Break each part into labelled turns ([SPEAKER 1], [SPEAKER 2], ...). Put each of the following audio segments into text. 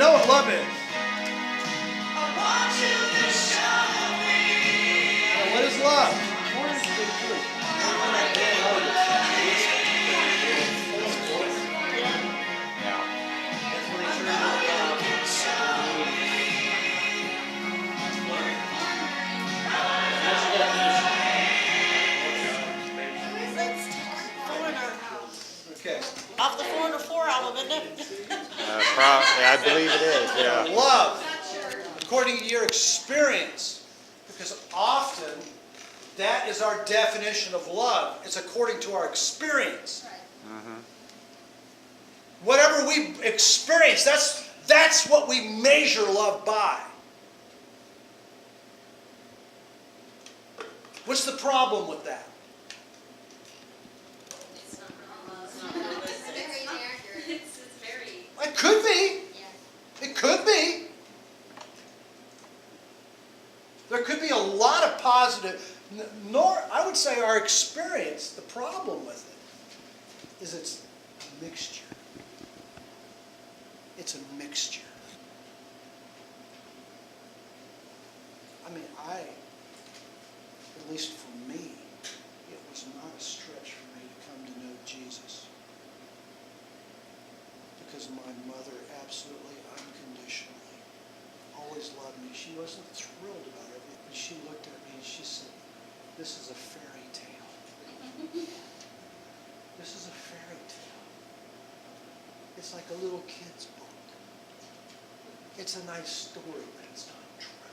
[SPEAKER 1] know what love is. Now, what is love? Okay.
[SPEAKER 2] Off the 4 and a 4 album, isn't it?
[SPEAKER 3] I believe it is, yeah.
[SPEAKER 1] Love, according to your experience, because often that is our definition of love. It's according to our experience. Whatever we experience, that's what we measure love by. What's the problem with that? It could be. It could be. There could be a lot of positive, I would say our experience, the problem with it is it's a mixture. It's a mixture. I mean, at least for me, it was not a stretch for me to come to know Jesus. Because my mother absolutely unconditionally always loved me. She wasn't thrilled about everything, but she looked at me and she said, "This is a fairy tale. This is a fairy tale. It's like a little kid's book. It's a nice story, but it's not true."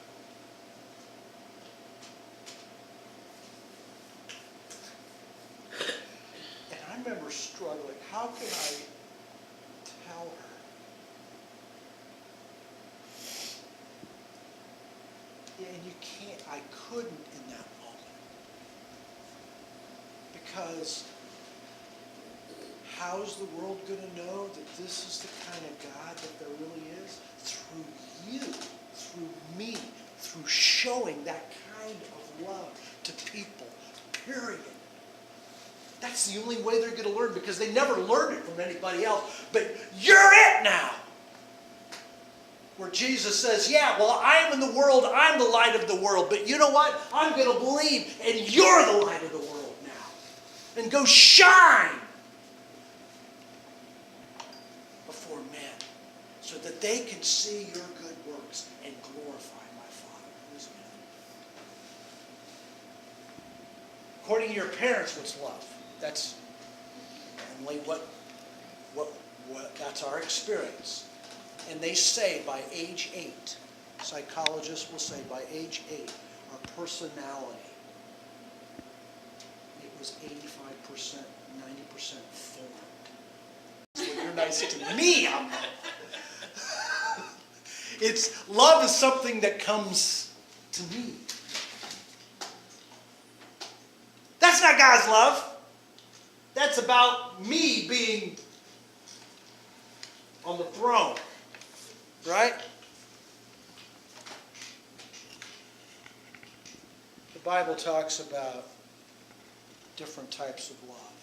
[SPEAKER 1] And I remember struggling. How can I tell her? Yeah, and you can't, I couldn't in that moment. Because how's the world going to know that this is the kind of God that there really is? Through you, through me, through showing that kind of love to people, period. That's the only way they're going to learn, because they never learned it from anybody else. But you're it now. Where Jesus says, yeah, well, I am in the world, I'm the light of the world, but you know what? I'm going to believe, and you're the light of the world now. And go shine before men, so that they can see your good works and glorify my Father who is in heaven. According to your parents, what's love? That's only what that's our experience. And they say by age 8, psychologists will say by age 8, our personality, it was 85%, 90% formed. So you're nice to me, I'm not. Love is something that comes to me. That's not God's love. That's about me being on the throne. Right? The Bible talks about different types of love.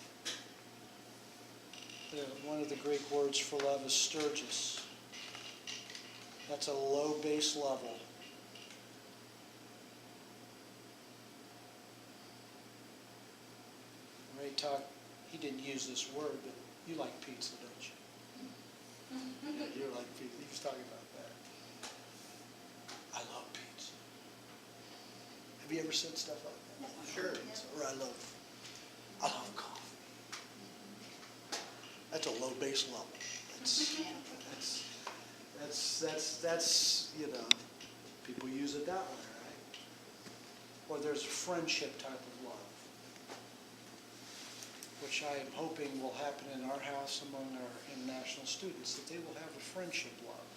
[SPEAKER 1] One of the Greek words for love is storgis. That's a low base level. Ray talked, he didn't use this word, but you like pizza, don't you? You're like pizza. He was talking about that. I love pizza. Have you ever said stuff like that? Sure. Or I love coffee. That's a low base level. That's you know, people use it that way, right? Or there's a friendship type of love, which I am hoping will happen in our house among our international students, that they will have a friendship love.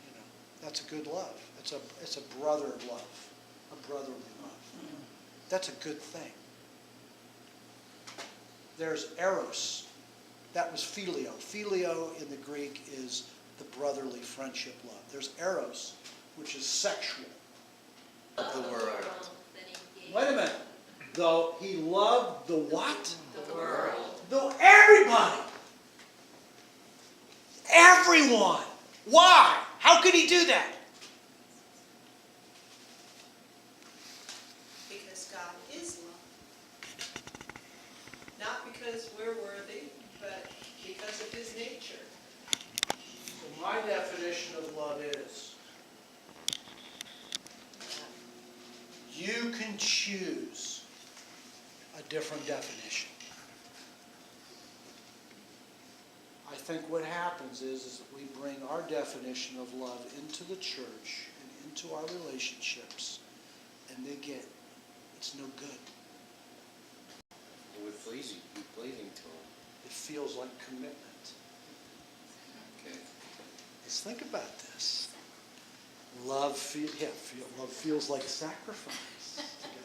[SPEAKER 1] You know, that's a good love. It's a brother love, a brotherly love. That's a good thing. There's eros. That was phileo. Phileo in the Greek is the brotherly friendship love. There's eros, which is sexual. Of the world. Wait a minute. Though he loved the what?
[SPEAKER 2] The world.
[SPEAKER 1] Though everybody. Everyone. Why? How could he do that?
[SPEAKER 4] Because God is love. Not because we're worthy, but because of his nature.
[SPEAKER 1] So my definition of love is, you can choose a different definition. I think what happens is that we bring our definition of love into the church and into our relationships, and it's no good.
[SPEAKER 5] It would be pleasing to him.
[SPEAKER 1] It feels like commitment.
[SPEAKER 5] Okay.
[SPEAKER 1] Let's think about this. Love feels like sacrifice to God.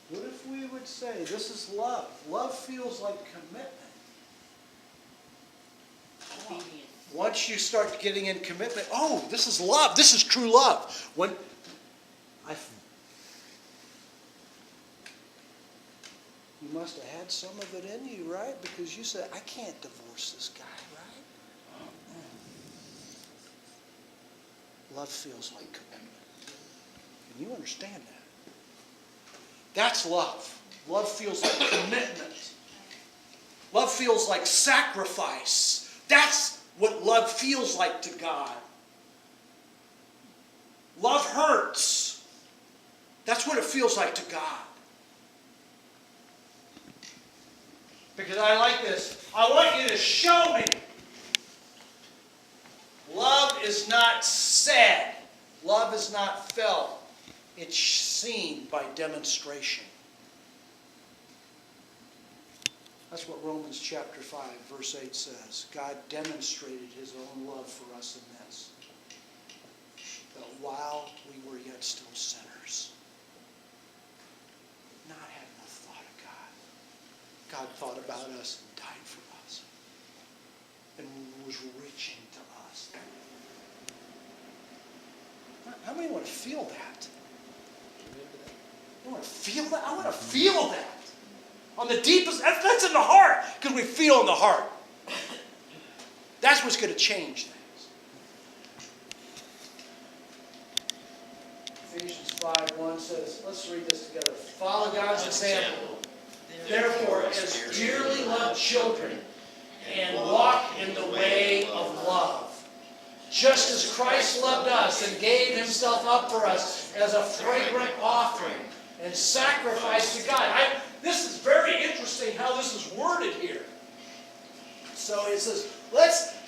[SPEAKER 1] What if we would say, this is love? Love feels like commitment.
[SPEAKER 2] Obedient.
[SPEAKER 1] Once you start getting in commitment, oh, this is love. This is true love. You must have had some of it in you, right? Because you said, I can't divorce this guy, right? Love feels like commitment. Can you understand that? That's love. Love feels like commitment. Love feels like sacrifice. That's what love feels like to God. Love hurts. That's what it feels like to God. Because I like this. I want you to show me. Love is not said. Love is not felt. It's seen by demonstration. That's what Romans chapter 5, verse 8 says. God demonstrated his own love for us in this. That while we were yet still sinners, not having a thought of God, God thought about us and died for us. And was reaching to us. How many want to feel that? You want to feel that? I want to feel that. On the deepest, that's in the heart, because we feel in the heart. That's what's going to change things. Ephesians 5:1 says, let's read this together. Follow God's example. Therefore, as dearly loved children, and walk in the way of love. Just as Christ loved us and gave himself up for us as a fragrant offering and sacrifice to God. This is very interesting how this is worded here. So it says,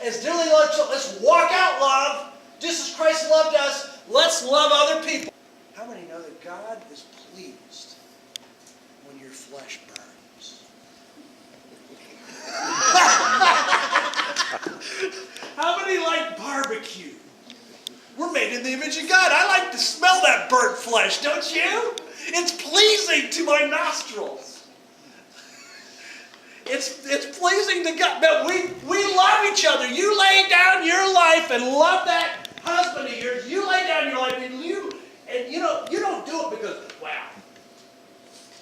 [SPEAKER 1] as dearly loved children, let's walk out love. Just as Christ loved us, let's love other people. How many know that God is pleased when your flesh burns? How many like barbecue? We're made in the image of God. I like to smell that burnt flesh, don't you? It's pleasing to my nostrils. It's pleasing to God. But we love each other. You lay down your life and love that husband of yours. You lay down your life and you don't do it because, wow,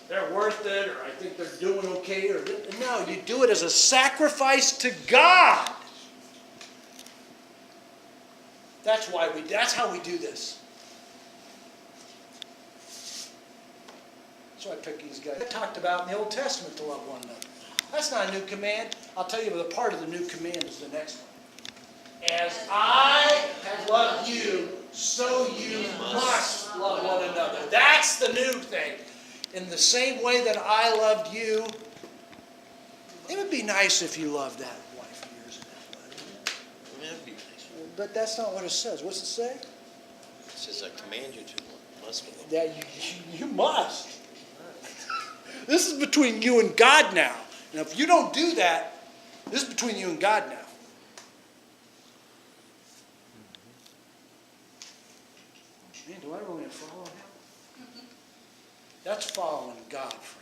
[SPEAKER 1] they're worth it, or I think they're doing okay, or no, you do it as a sacrifice to God. That's how we do this. That's why I picked these guys. I talked about in the Old Testament to love one another. That's not a new command. I'll tell you, the part of the new command is the next one. As I have loved you, so you must love one another. That's the new thing. In the same way that I loved you, it would be nice if you loved that wife of yours and that wife.
[SPEAKER 5] That'd be nice.
[SPEAKER 1] But that's not what it says. What's it say?
[SPEAKER 5] It says, I command you to, must love.
[SPEAKER 1] That you must. This is between you and God now. And if you don't do that, this is between you and God now. Man, do I really follow him? That's following God, friend.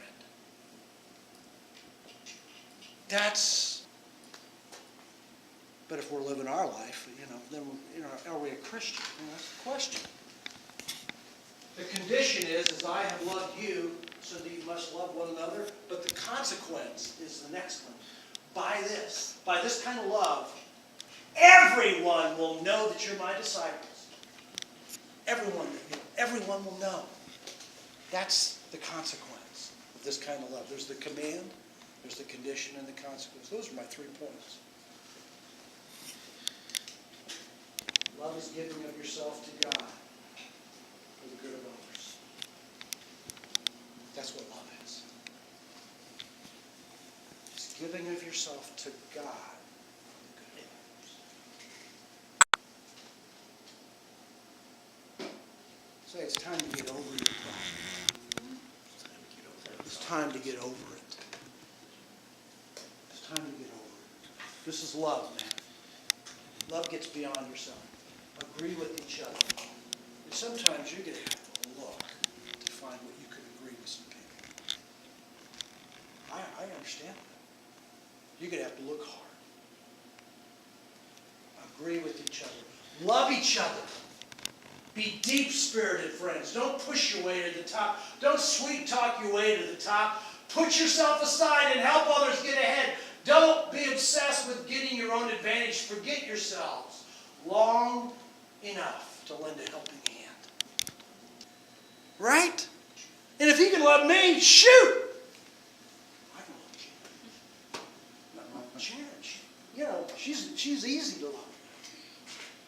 [SPEAKER 1] But if we're living our life, then are we a Christian? That's the question. The condition is I have loved you, so that you must love one another. But the consequence is the next one. By this kind of love, everyone will know that you're my disciples. Everyone will know. That's the consequence of this kind of love. There's the command, there's the condition, and the consequence. Those are my 3 points. Love is giving of yourself to God for the good of others. That's what love is. It's giving of yourself to God for the good of others. Say, it's time to get over your problem. It's time to get over it. It's time to get over it. This is love, man. Love gets beyond yourself. Agree with each other. And sometimes you're going to have to look to find what you can agree with some people. I understand that. You're going to have to look hard. Agree with each other. Love each other. Be deep-spirited friends. Don't push your way to the top. Don't sweet-talk your way to the top. Put yourself aside and help others get ahead. Don't be obsessed with getting your own advantage. Forget yourselves long enough to lend a helping hand. Right? And if he can love me, shoot! I can love you. Not Sharon. You know, she's easy to love.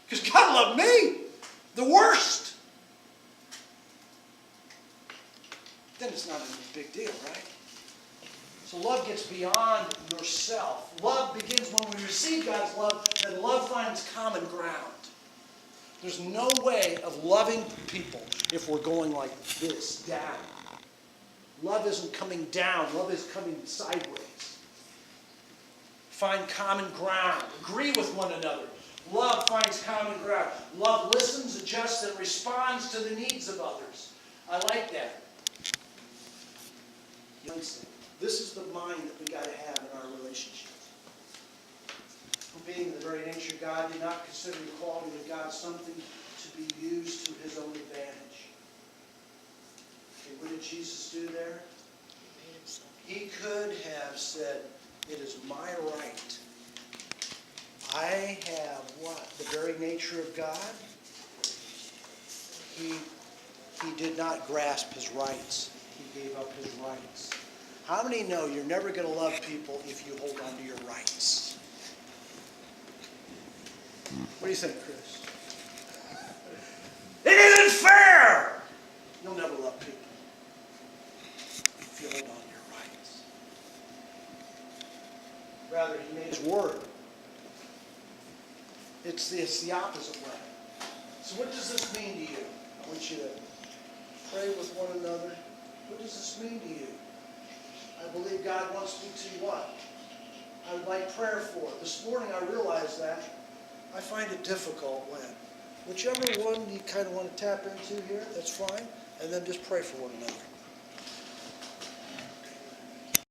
[SPEAKER 1] Because God loved me. The worst. Then it's not a big deal, right? So love gets beyond yourself. Love begins when we receive God's love, then love finds common ground. There's no way of loving people if we're going like this, down. Love isn't coming down. Love is coming sideways. Find common ground. Agree with one another. Love finds common ground. Love listens, adjusts, and responds to the needs of others. I like that. This is the mind that we got to have in our relationships. Being the very nature of God, did not consider equality with God something to be used to his own advantage. Okay, what did Jesus do there? He could have said, it is my right. I have what? The very nature of God? He did not grasp his rights. He gave up his rights. How many know you're never going to love people if you hold on to your rights? What do you think, Chris? It isn't fair! You'll never love people if you hold on to your rights. Rather, he made his word. It's the opposite way. So what does this mean to you? I want you to pray with one another. What does this mean to you? I believe God wants me to what? I would like prayer for. This morning I realized that. I find it difficult when. Whichever one you kind of want to tap into here, that's fine. And then just pray for one another.